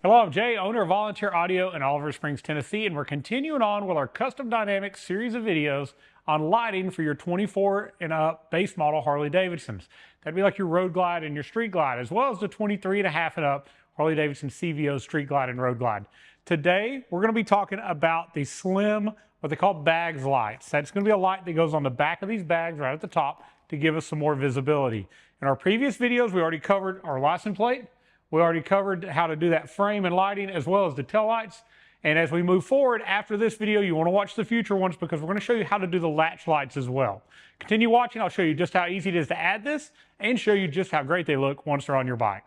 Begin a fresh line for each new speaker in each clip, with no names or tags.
Hello, I'm Jay, owner of Volunteer Audio in Oliver Springs, Tennessee, and we're continuing on with our Custom Dynamics series of videos on lighting for your 24 and up base model Harley Davidsons. That'd be like your Roadglide and your Streetglide, as well as the 23 and a half and up Harley Davidson CVO Streetglide and Roadglide. Today, we're going to be talking about the slim, what they call bags lights. That's going to be a light that goes on the back of these bags right at the top to give us some more visibility. In our previous videos, we already covered our license plate. We already covered how to do that frame and lighting as well as the tail lights. And as we move forward after this video, you want to watch the future ones because we're going to show you how to do the latch lights as well. Continue watching. I'll show you just how easy it is to add this and show you just how great they look once they're on your bike.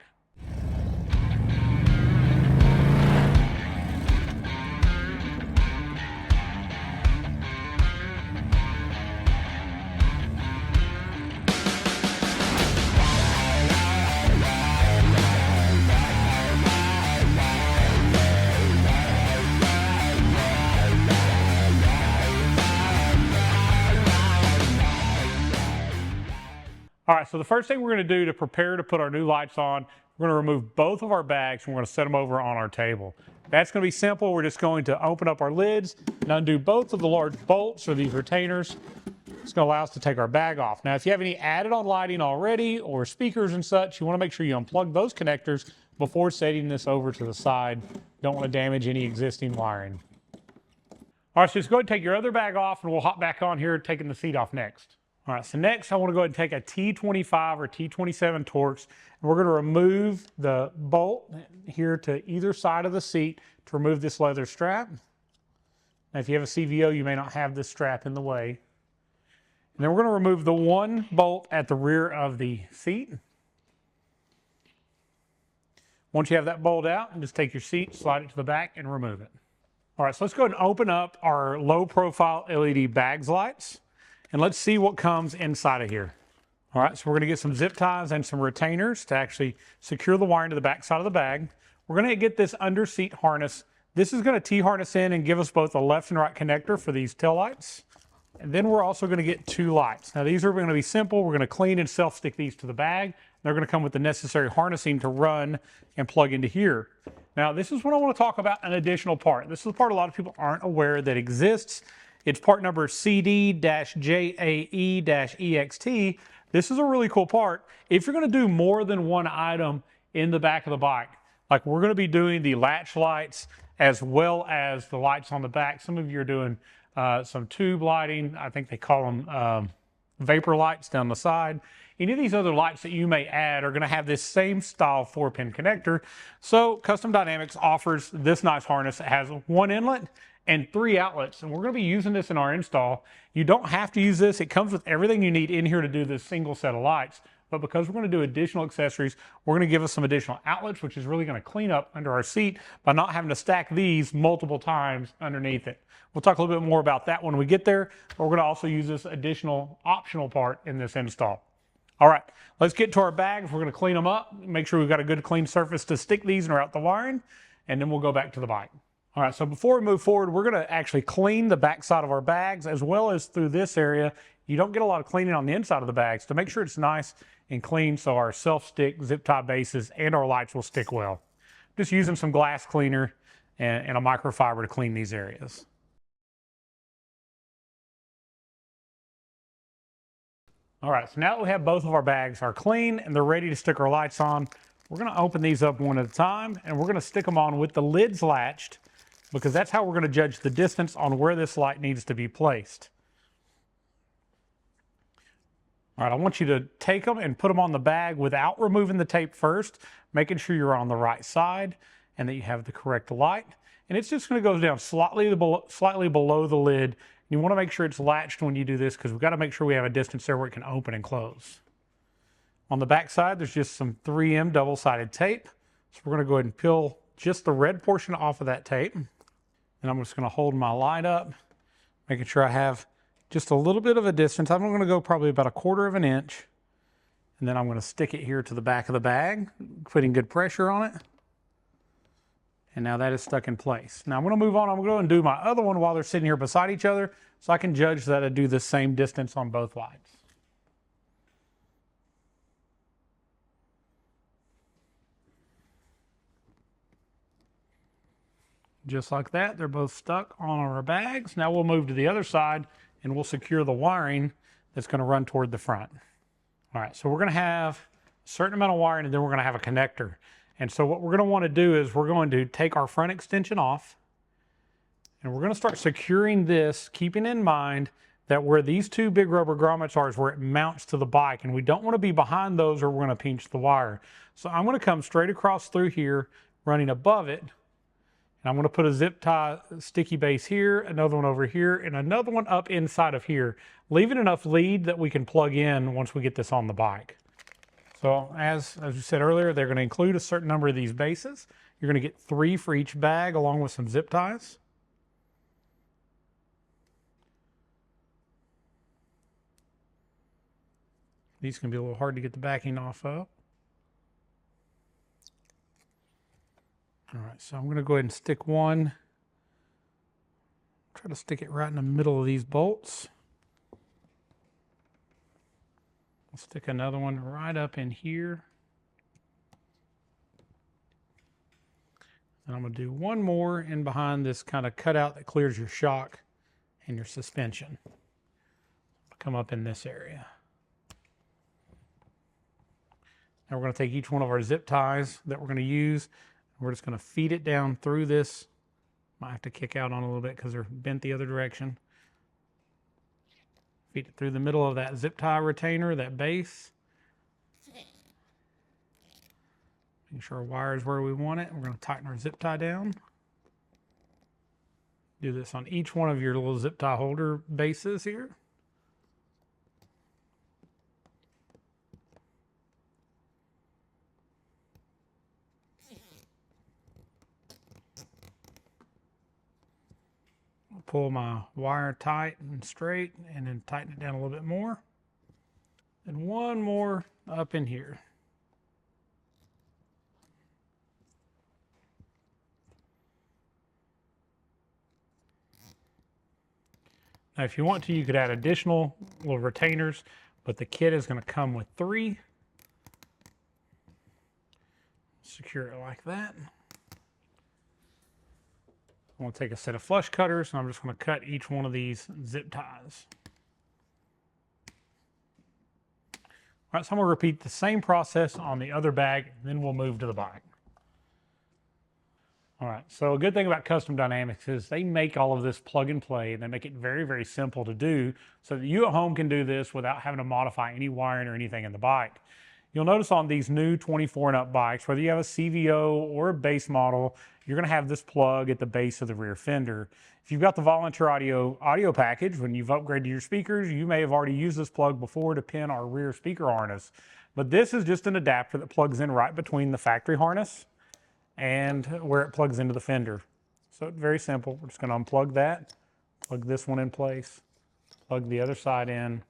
All right, so the first thing we're going to do to prepare to put our new lights on, we're going to remove both of our bags and we're going to set them over on our table. That's going to be simple. We're just going to open up our lids and undo both of the large bolts or these retainers. It's going to allow us to take our bag off. Now, if you have any added on lighting already or speakers and such, you want to make sure you unplug those connectors before setting this over to the side. Don't want to damage any existing wiring. All right, so just go ahead and take your other bag off and we'll hop back on here, taking the seat off next. All right, so next I want to go ahead and take a T25 or T27 Torx, and we're going to remove the bolt here to either side of the seat to remove this leather strap. Now, if you have a CVO, you may not have this strap in the way. And then we're going to remove the one bolt at the rear of the seat. Once you have that bolt out, just take your seat, slide it to the back, and remove it. All right, so let's go ahead and open up our low profile LED bags lights. And let's see what comes inside of here. All right, so we're gonna get some zip ties and some retainers to actually secure the wiring to the back side of the bag. We're gonna get this under seat harness. This is gonna T-harness in and give us both a left and right connector for these tail lights. And then we're also gonna get two lights. Now these are gonna be simple. We're gonna clean and self-stick these to the bag. They're gonna come with the necessary harnessing to run and plug into here. Now this is what I wanna talk about, an additional part. This is the part a lot of people aren't aware that exists. It's part number CD-JAE-EXT. This is a really cool part. If you're going to do more than one item in the back of the bike, like we're going to be doing the latch lights as well as the lights on the back. Some of you are doing some tube lighting. I think they call them vapor lights down the side. Any of these other lights that you may add are going to have this same style 4-pin connector. So Custom Dynamics offers this nice harness that has one inlet and 3 outlets, and we're going to be using this in our install. You don't have to use this. It comes with everything you need in here to do this single set of lights, but because we're going to do additional accessories, we're going to give us some additional outlets, which is really going to clean up under our seat by not having to stack these multiple times underneath it. We'll talk a little bit more about that when we get there, but we're going to also use this additional optional part in this install. All right, let's get to our bags. We're going to clean them up, make sure we've got a good clean surface to stick these and route the wiring, and then we'll go back to the bike. All right, so before we move forward, we're gonna actually clean the back side of our bags as well as through this area. You don't get a lot of cleaning on the inside of the bags to make sure it's nice and clean so our self-stick zip tie bases and our lights will stick well. Just using some glass cleaner and a microfiber to clean these areas. All right, so now that we have both of our bags are clean and they're ready to stick our lights on, we're gonna open these up one at a time and we're gonna stick them on with the lids latched, because that's how we're going to judge the distance on where this light needs to be placed. All right, I want you to take them and put them on the bag without removing the tape first, making sure you're on the right side and that you have the correct light. And it's just going to go down slightly below the lid. You want to make sure it's latched when you do this because we've got to make sure we have a distance there where it can open and close. On the back side, there's just some 3M double-sided tape. So we're going to go ahead and peel just the red portion off of that tape. And I'm just going to hold my light up, making sure I have just a little bit of a distance. I'm going to go probably about 1/4 of an inch. And then I'm going to stick it here to the back of the bag, putting good pressure on it. And now that is stuck in place. Now I'm going to move on. I'm going to go and do my other one while they're sitting here beside each other so I can judge that I do the same distance on both lights. Just like that, they're both stuck on our bags. Now we'll move to the other side and we'll secure the wiring that's going to run toward the front. All right, so we're going to have a certain amount of wiring and then we're going to have a connector. And so what we're going to want to do is we're going to take our front extension off and we're going to start securing this, keeping in mind that where these two big rubber grommets are is where it mounts to the bike, and we don't want to be behind those or we're going to pinch the wire. So I'm going to come straight across through here, running above it, and I'm going to put a zip tie sticky base here, another one over here, and another one up inside of here, leaving enough lead that we can plug in once we get this on the bike. So as we said earlier, they're going to include a certain number of these bases. You're going to get 3 for each bag along with some zip ties. These can be a little hard to get the backing off of. All right, so I'm going to go ahead and stick one. Try to stick it right in the middle of these bolts. I'll stick another one right up in here. And I'm going to do one more in behind this kind of cutout that clears your shock and your suspension. Come up in this area. Now we're going to take each one of our zip ties that we're going to use. We're just going to feed it down through this. Might have to kick out on a little bit because they're bent the other direction. Feed it through the middle of that zip tie retainer, that base. Making sure our wire is where we want it. We're going to tighten our zip tie down. Do this on each one of your little zip tie holder bases here. Pull my wire tight and straight and then tighten it down a little bit more. And one more up in here. Now if you want to, you could add additional little retainers, but the kit is going to come with 3. Secure it like that. I'm going to take a set of flush cutters and I'm just going to cut each one of these zip ties. All right, so I'm going to repeat the same process on the other bag, and then we'll move to the bike. All right, so a good thing about Custom Dynamics is they make all of this plug and play, and they make it very, very simple to do so that you at home can do this without having to modify any wiring or anything in the bike. You'll notice on these new 24 and up bikes, whether you have a CVO or a base model, you're going to have this plug at the base of the rear fender. If you've got the Volunteer audio package, when you've upgraded your speakers, you may have already used this plug before to pin our rear speaker harness. But this is just an adapter that plugs in right between the factory harness and where it plugs into the fender. So it's very simple. We're just going to unplug that, plug this one in place, plug the other side in.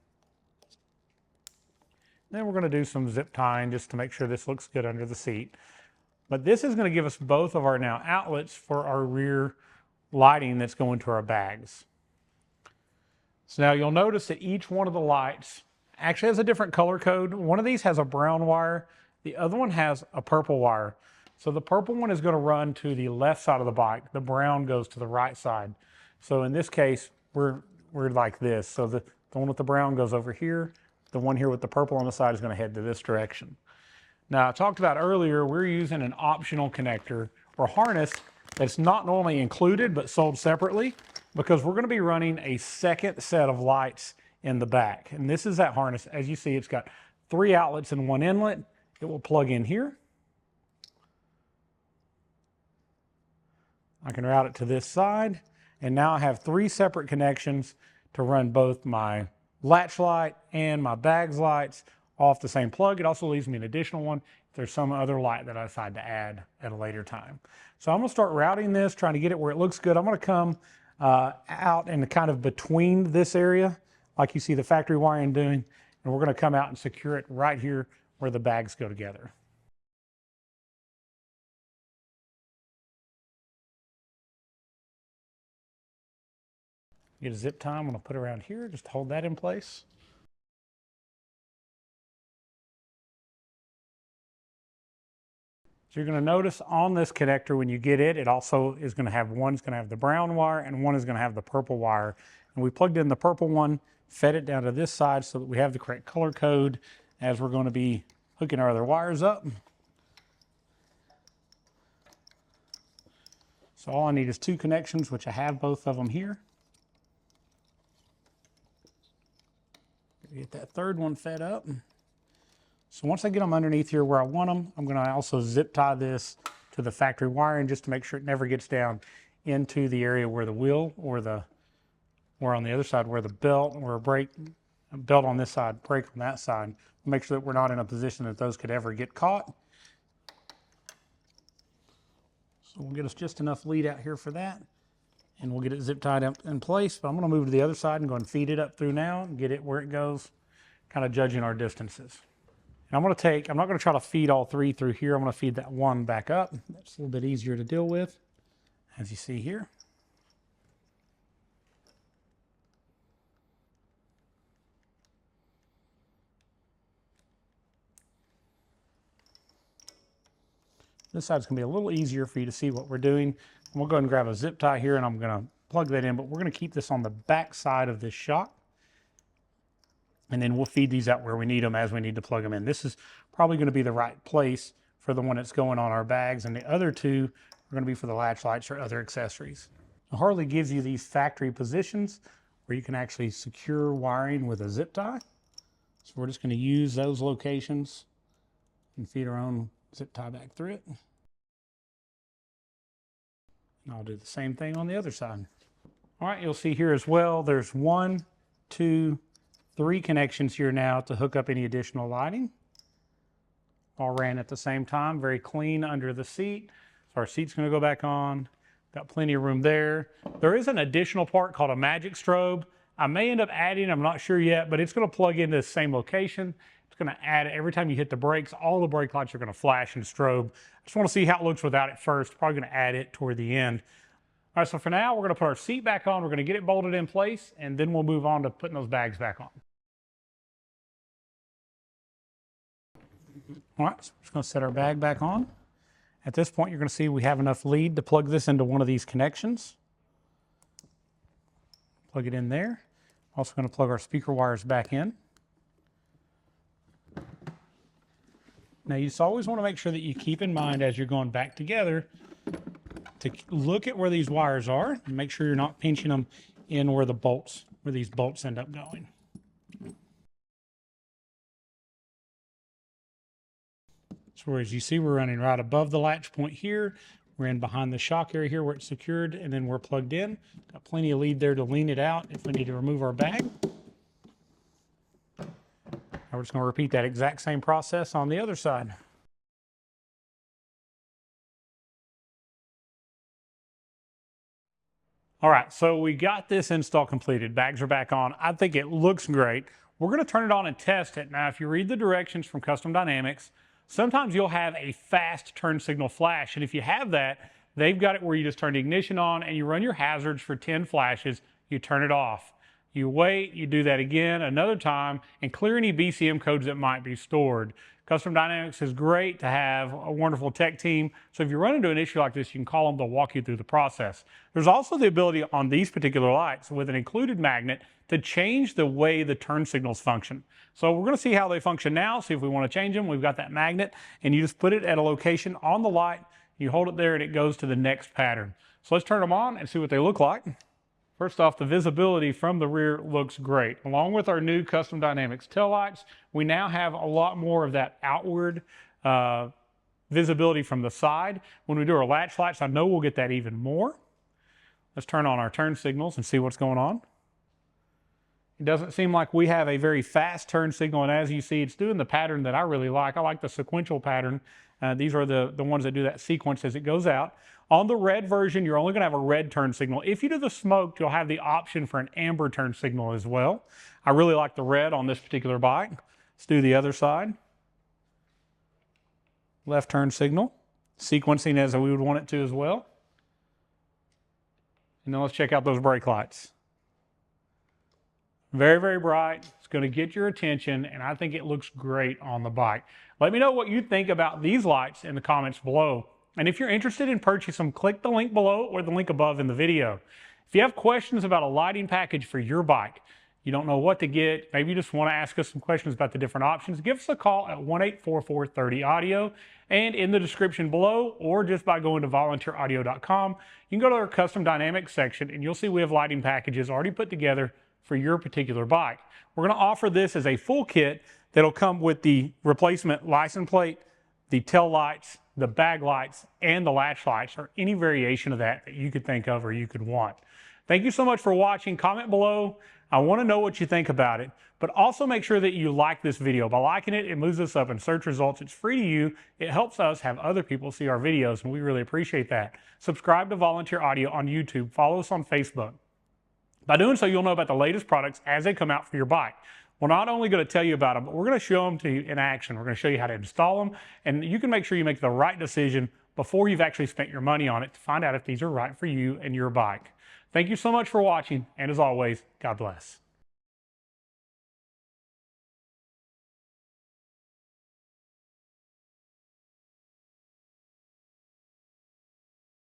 Then we're going to do some zip tying just to make sure this looks good under the seat. But this is going to give us both of our now outlets for our rear lighting that's going to our bags. So now you'll notice that each one of the lights actually has a different color code. One of these has a brown wire. The other one has a purple wire. So the purple one is going to run to the left side of the bike. The brown goes to the right side. So in this case, we're like this. So the one with the brown goes over here. The one here with the purple on the side is going to head to this direction. Now, I talked about earlier, we're using an optional connector or harness that's not normally included but sold separately because we're going to be running a second set of lights in the back. And this is that harness. As you see, it's got 3 outlets and 1 inlet. It will plug in here. I can route it to this side. And now I have 3 separate connections to run both my latch light and my bags lights off the same plug. It also leaves me an additional one if there's some other light that I decide to add at a later time. So I'm going to start routing this, trying to get it where it looks good. I'm going to come out and kind of between this area, like you see the factory wiring doing, and we're going to come out and secure it right here where the bags go together. Get a zip tie I'm going to put around here, just hold that in place. So you're going to notice on this connector when you get it, it also is going to have one's going to have the brown wire and one is going to have the purple wire. And we plugged in the purple one, fed it down to this side so that we have the correct color code as we're going to be hooking our other wires up. So all I need is 2 connections, which I have both of them here. Get that third one fed up. So once I get them underneath here where I want them, I'm going to also zip tie this to the factory wiring just to make sure it never gets down into the area where the wheel or on the other side where the belt or a brake, belt on this side, brake on that side. Make sure that we're not in a position that those could ever get caught. So we'll get us just enough lead out here for that, and we'll get it zip tied up in place. But I'm going to move to the other side and go and feed it up through now and get it where it goes, kind of judging our distances. And I'm not going to try to feed all 3 through here. I'm going to feed that one back up. That's a little bit easier to deal with, as you see here. This side's going to be a little easier for you to see what we're doing. And we'll go ahead and grab a zip tie here, and I'm going to plug that in, but we're going to keep this on the back side of this shock. And then we'll feed these out where we need them as we need to plug them in. This is probably going to be the right place for the one that's going on our bags, and the other 2 are going to be for the latch lights or other accessories. Now, Harley gives you these factory positions where you can actually secure wiring with a zip tie. So we're just going to use those locations and feed our own zip tie back through it. And I'll do the same thing on the other side. All right, you'll see here as well, there's 1, 2, 3 connections here now to hook up any additional lighting. All ran at the same time, very clean under the seat. So our seat's going to go back on. Got plenty of room there. There is an additional part called a magic strobe. I may end up adding, I'm not sure yet, but it's going to plug into the same location. It's going to add, every time you hit the brakes, all the brake lights are going to flash and strobe. I just want to see how it looks without it first. Probably going to add it toward the end. All right, so for now, we're going to put our seat back on. We're going to get it bolted in place, and then we'll move on to putting those bags back on. All right, so we're just going to set our bag back on. At this point, you're going to see we have enough lead to plug this into one of these connections. Plug it in there. Also going to plug our speaker wires back in. Now, you just always want to make sure that you keep in mind as you're going back together to look at where these wires are and make sure you're not pinching them in where these bolts end up going. So as you see, we're running right above the latch point here. We're in behind the shock area here where it's secured, and then we're plugged in. Got plenty of lead there to lean it out if we need to remove our bag. Now we're just going to repeat that exact same process on the other side. All right, so we got this install completed. Bags are back on. I think it looks great. We're going to turn it on and test it. Now, if you read the directions from Custom Dynamics, sometimes you'll have a fast turn signal flash. And if you have that, they've got it where you just turn the ignition on and you run your hazards for 10 flashes. You turn it off. You wait, you do that again another time, and clear any BCM codes that might be stored. Custom Dynamics is great to have a wonderful tech team. So if you run into an issue like this, you can call them, they'll walk you through the process. There's also the ability on these particular lights with an included magnet to change the way the turn signals function. So we're going to see how they function now, see if we want to change them. We've got that magnet, and you just put it at a location on the light, you hold it there, and it goes to the next pattern. So let's turn them on and see what they look like. First off, the visibility from the rear looks great. Along with our new Custom Dynamics taillights, we now have a lot more of that outward visibility from the side. When we do our latch lights, I know we'll get that even more. Let's turn on our turn signals and see what's going on. It doesn't seem like we have a very fast turn signal, and as you see, it's doing the pattern that I really like. I like the sequential pattern. These are the ones that do that sequence as it goes out. On the red version, you're only going to have a red turn signal. If you do the smoked, you'll have the option for an amber turn signal as well. I really like the red on this particular bike. Let's do the other side. Left turn signal, sequencing as we would want it to as well. And then let's check out those brake lights. Very, very bright. It's going to get your attention, and I think it looks great on the bike. Let me know what you think about these lights in the comments below. And if you're interested in purchasing them, click the link below or the link above in the video. If you have questions about a lighting package for your bike, you don't know what to get, maybe you just want to ask us some questions about the different options, give us a call at 1-844-30-AUDIO, and in the description below, or just by going to volunteeraudio.com, you can go to our custom dynamics section and you'll see we have lighting packages already put together for your particular bike. We're going to offer this as a full kit that'll come with the replacement license plate, the tail lights, the bag lights, and the latch lights, or any variation of that you could think of or you could want. Thank you so much for watching. Comment below. I want to know what you think about it, but also make sure that you like this video. By liking it, it moves us up in search results. It's free to you. It helps us have other people see our videos, and we really appreciate that. Subscribe to Volunteer Audio on YouTube. Follow us on Facebook. By doing so, you'll know about the latest products as they come out for your bike. We're not only going to tell you about them, but we're going to show them to you in action. We're going to show you how to install them, and you can make sure you make the right decision before you've actually spent your money on it to find out if these are right for you and your bike. Thank you so much for watching, and as always, God bless.